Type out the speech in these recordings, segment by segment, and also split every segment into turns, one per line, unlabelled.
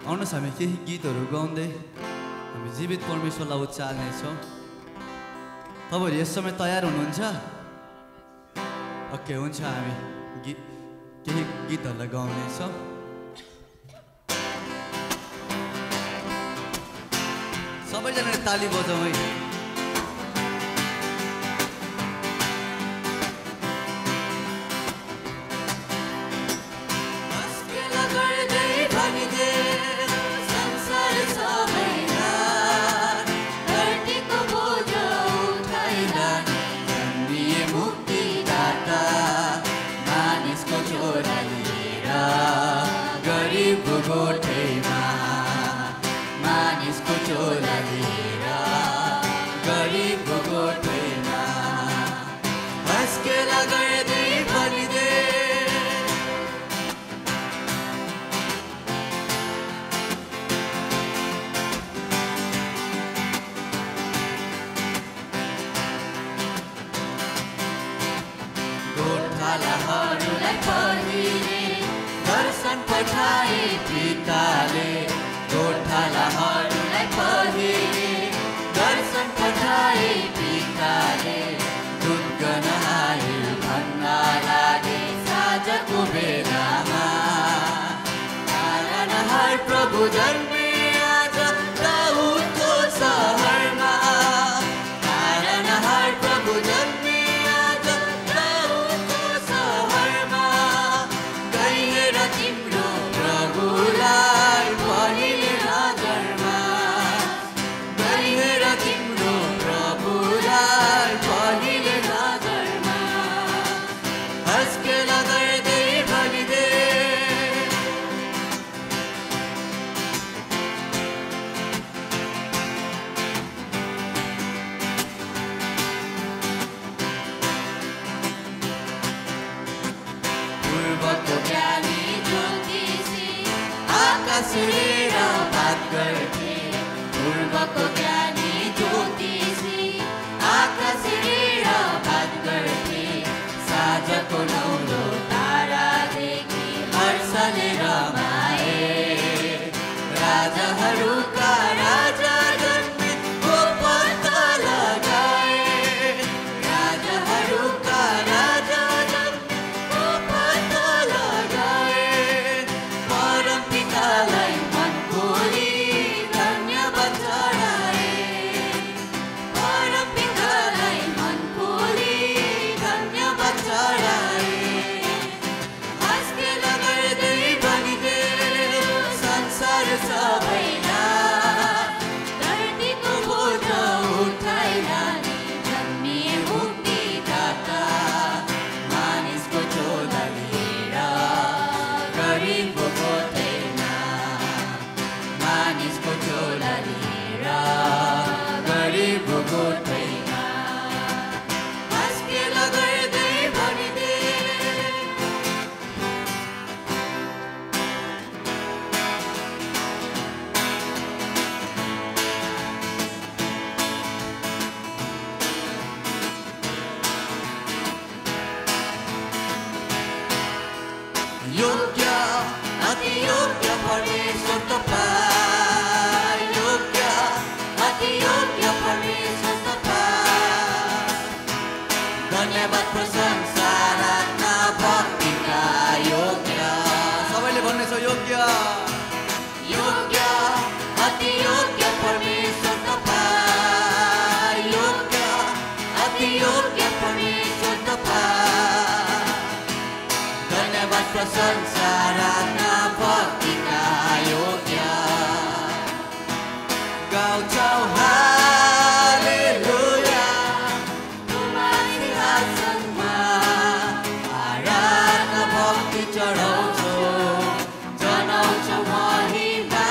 आउनुहोस् हामी केही गीतहरू गाउँदै हामी जीवित परमेश्वरलाई उचाल्नेछौँ। तपाईँहरू यस समय तयार हुनुहुन्छ? ओके, हुन्छ। हामी केही गीतहरूलाई गाउनेछौँ। सबैजनाले ताली बजाउँ है।
दर्शन पठाए पिताले, गोठालाहरूलाई पहिरे दर्शन पठाए पिताले। दूत गण आयो भन्न लागे साँझको बेलामा, तारनहार प्रभु जन्मे आज दाउदको सहरमा। तारनहार प्रभु जन्मे आज दाउदको सहरमा। गएर तिम्रो प्रभुलाई पहिले नजरमा, गएर तिम्रो प्रभुलाई पहिले नजरमा। हस्केला गर्दै भनिदे पूर्वको ज्ञानी ज्योतिषी आकाशेर बात गर्थे। पूर्वको ज्ञानी ज्योतिषी आकाशेर बात गर्थे। साँझको नौलो तारादेखि हर्षले रमाए। राजाहरूका राजा जन्मे को पत्ता लगाए। राजाहरूका राजा जन्मे को पत्ता लगाए। परम पितालाई मन खोली धन्यवाद चढाए। परम पितालाई मन खोली धन्यवाद चढाए। हस्केला गर्दै भनिदे संसार सबैलाई धरतीको बोझ उठाइ लाने जन्मिए मुक्तिदाता। मानिसको झोला लिएर गरिबको गोठैमा। मानिसको झोला लिएर गरिबको गोठैमा। हस्केला गर्दै भनिदे योग्य अति योग्य परमेश्वर तपाईँ। योग्य अति योग्य परमेश्वर तपाईँ। धन्यवाद प्रशंसा राख्न भक्तिका योग्य।
सबैले भन्नेछ योग्य।
योग्य अति योग्य परमेश्वर तपाईँ। योग्य अति योग्य परमेश्वर तपाईँ। धन्यवाद प्रशंसा राख्न भक्तिका योग्य। गाउँछौँ हालेलुया तुम्हारी सिंहासनमा। आराधना भक्ति चढाउँछौँ, जनाउँछौँ महिमा।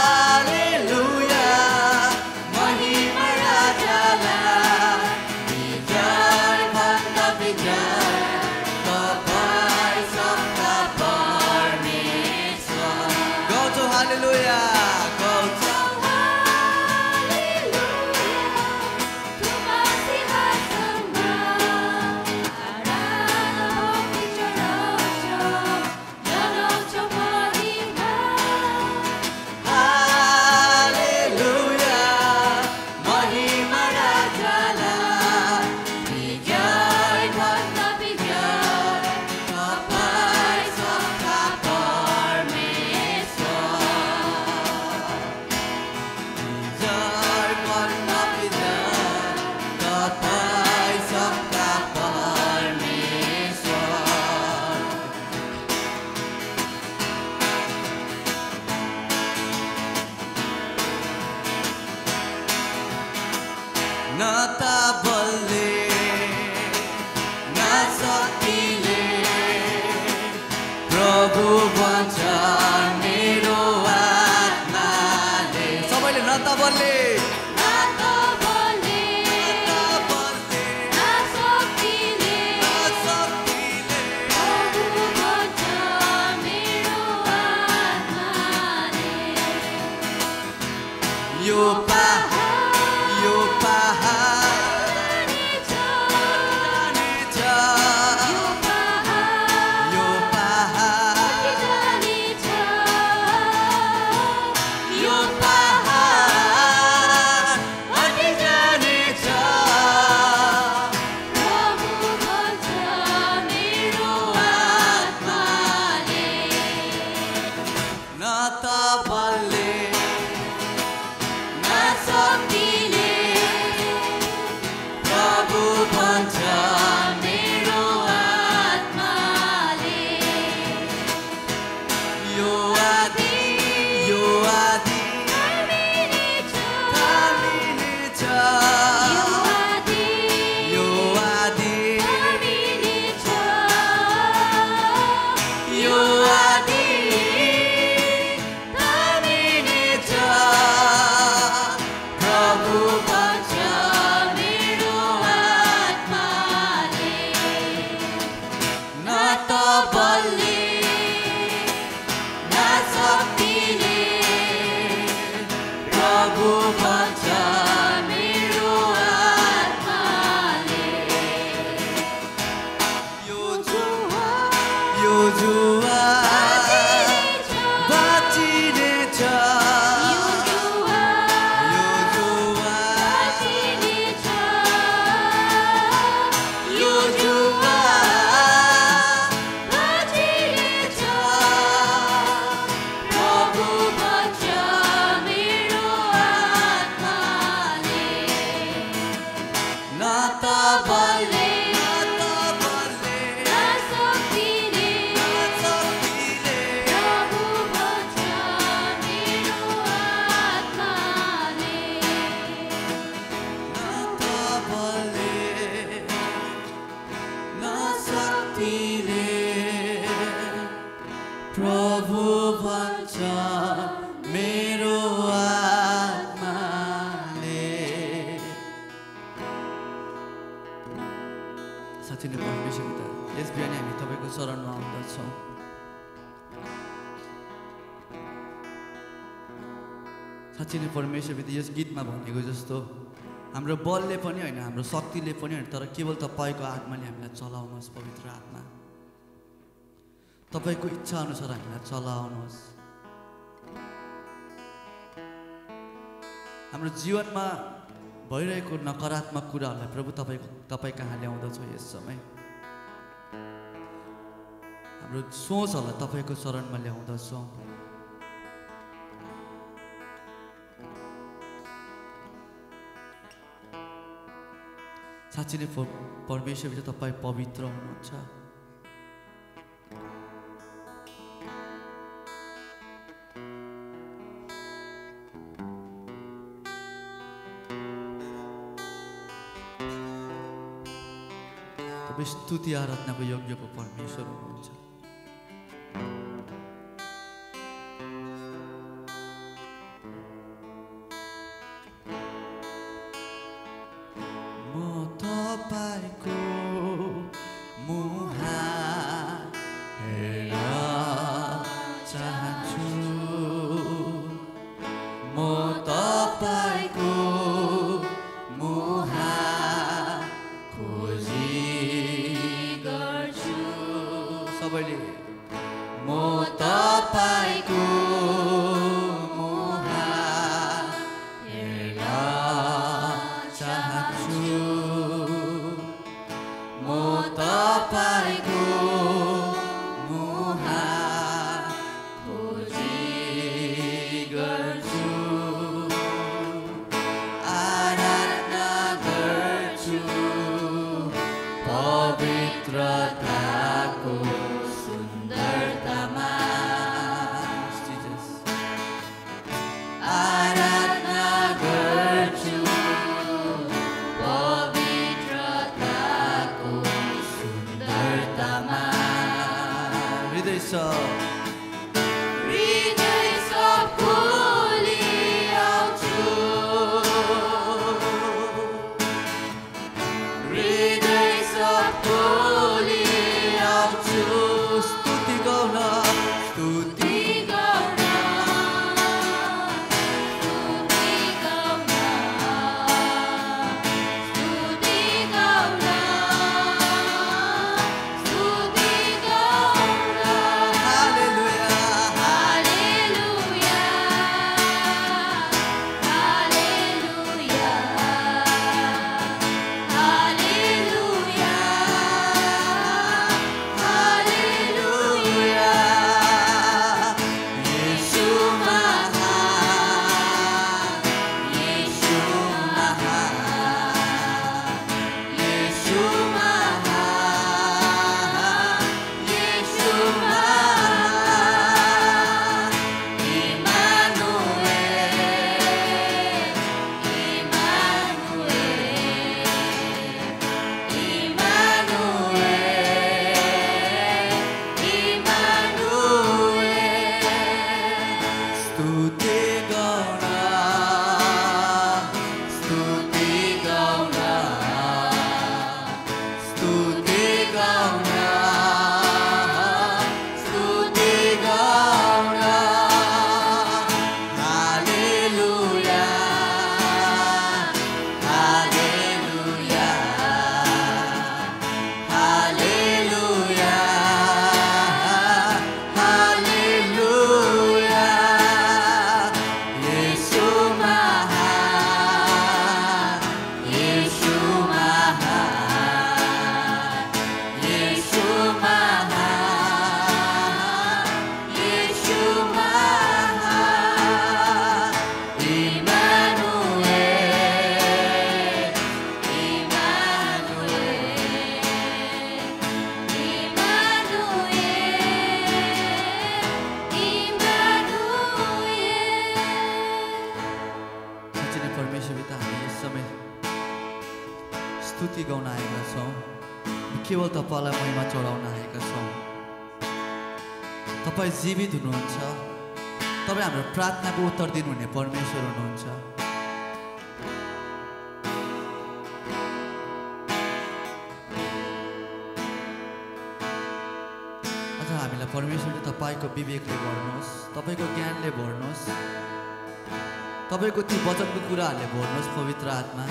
हालेलुया महिमा राजालाई। विजय भन्दा विजय तपाईँ सबका परमेश्वर।
गाउँछौँ हालेलुया।
गाउँछौँ हालेलुया तुम्हारी सिंहासनमा। आराधना भक्ति चढाउँछौँ, जनाउँछौँ महिमा।
यो पहाड
जानेछ
जानेछ
यो पहाड
यो पहाड
जानेछ
यो पहाड अति जानेछ
प्रभु भन्छ मेरो आत्माले
न त बलले
न शक्तिले
प्रभु भन्छ
मेरो आत्माले
यो आदि
थामिनेछ
थामिनेछ
यो आदि
यो आदि
थामिनेछ
यो आदि थामिनेछ प्रभु
भन्छ मेरो आत्माले
न त बलले
न शक्तिले
प्रभु भन्छ
मेरो आत्माले
यो जुवा बाँचिनेछ यो जुवा यो जुवा
प्रभु भन्छ मेरो आत्माले
न त बलले
न शक्तिले प्रभु भन्छ मेरो आत्माले
प्रभु भन्छ मेरो आत्माले साँच्चै नै परमेश्वर पिता यस बिहान हामी तपाईँको शरणमा आउँदछौँ साँच्चै नै परमेश्वर पिता यस गीतमा भनेको जस्तो हाम्रो बलले पनि होइन हाम्रो शक्तिले पनि होइन तर केवल तपाईँको आत्माले हामीलाई चलाउनुहोस् पवित्र आत्मा तपाईँको इच्छा अनुसार हामीलाई चलाउनुहोस् हाम्रो जीवनमा भइरहेको नकारात्मक कुराहरूलाई प्रभु तपाईँ कहाँ ल्याउँदछौँ यस समय हाम्रो सोचहरूलाई तपाईँको शरणमा ल्याउँदछौँ साँच्चै नै परमेश्वर तपाईँ पवित्र हुनुहुन्छ तपाईँ स्तुति आराधनाको योग्यको परमेश्वर हुनुहुन्छ म तपाईँको मुहार हेर्न चाहन्छु म तपाईँको मुहार खोजी
गर्छु
सबैले म तपाईँको मुहार हेर्न चाहन्छु म तपाईँको मुहार खोजी गर्छु आराधना गर्छु पवित्रताको सुन्दरतामा आराधना गर्छु
पवित्रताको
सुन्दरतामा हृदय
हृदय सब खोली आउँछु हृदय सब खोली आउँछु
स्तुति गाउन स्तुति
स्तुति गाउन
तपाईँलाई महिमा चढाउन आएका छौँ। तपाईँ जीवित हुनुहुन्छ। तपाईँ हाम्रो प्रार्थनाको उत्तर दिनुहुने परमेश्वर हुनुहुन्छ। अझ हामीलाई परमेश्वरले तपाईँको विवेकले भर्नुहोस्, तपाईँको ज्ञानले भर्नुहोस्, तपाईँको ती वचनको कुराहरूले भर्नुहोस् पवित्र आत्मा।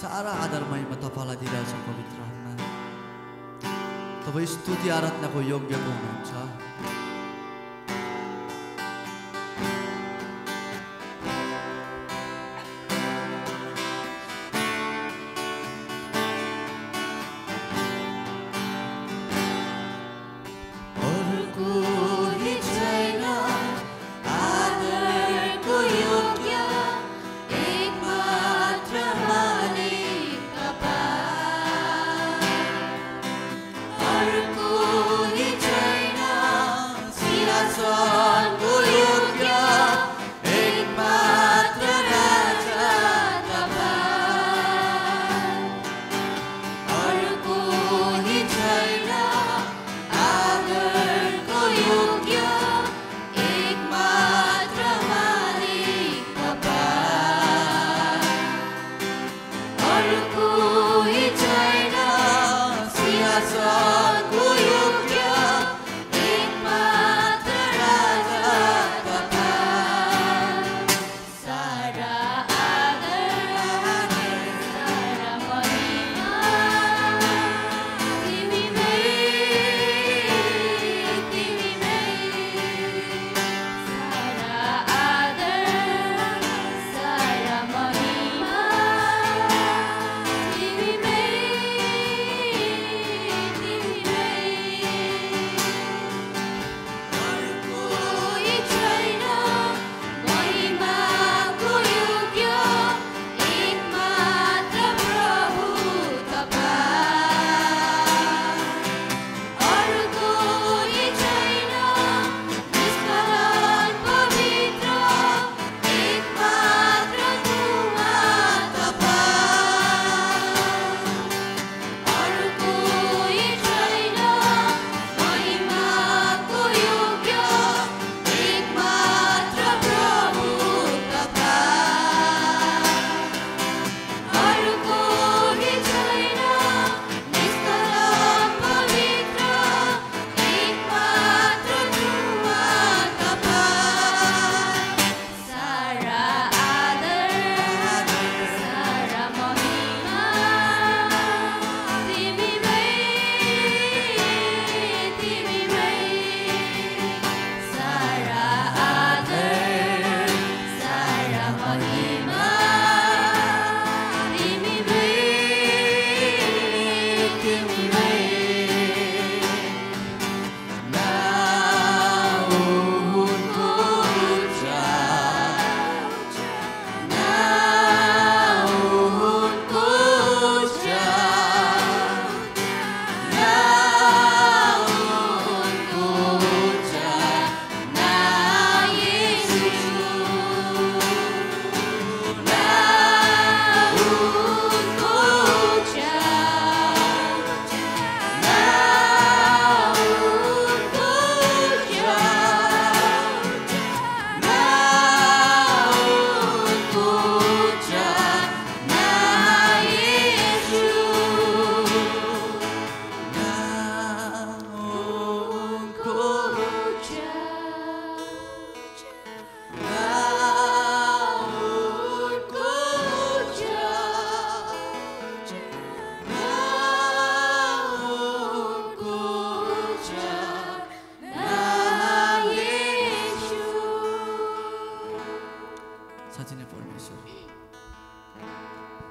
सारा आदर महिमा तपाईँलाई दिइरहेछ पवित्र आत्मा। तपाईँ स्तुति आराधनाको योग्यको हुनुहुन्छ।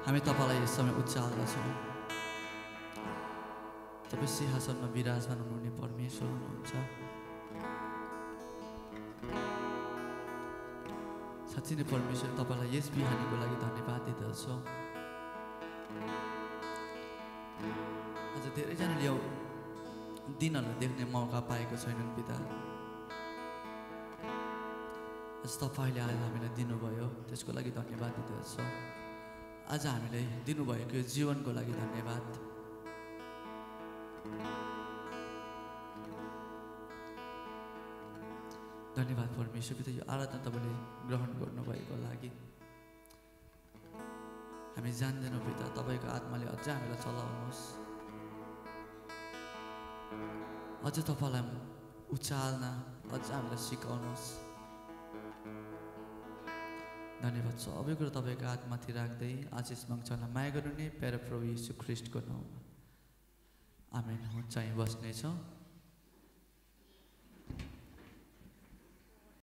हामी तपाईलाई यस समय उच्चार्दछौँ। तपाईँ सिंहासनमा विराजमान हुनुहुने परमेश्वर हुनुहुन्छ। साँच्चै नै परमेश्वर तपाईलाई यस बिहानीको लागि धन्यवाद दिँदछौँ। आज धेरैजनाले यो दिनहरूलाई देख्ने मौका पाएको छैनन् पिता। आज तपाईँले आज हामीलाई दिनुभयो त्यसको लागि धन्यवाद दिँदछौँ। आज हामीलाई दिनुभएको यो जीवनको लागि धन्यवाद। धन्यवाद परमेश्वर पिता, यो आराधना तपाईँले ग्रहण गर्नुभएको लागि। हामी जान्दैनौँ पिता, तपाईँको आत्माले अझै हामीलाई चलाउनुहोस्, अझ तपाईँलाई उचाल्न अझ हामीलाई सिकाउनुहोस्। धन्यवाद छ सबै कुरो तपाईँको आत्माथि राख्दै आशिष माग्छलाई माया गर्नु नै प्यारो प्रभु यीशु ख्रीष्टको नाउँमा आमेन। हुन्छ, हामी बस्नेछौँ।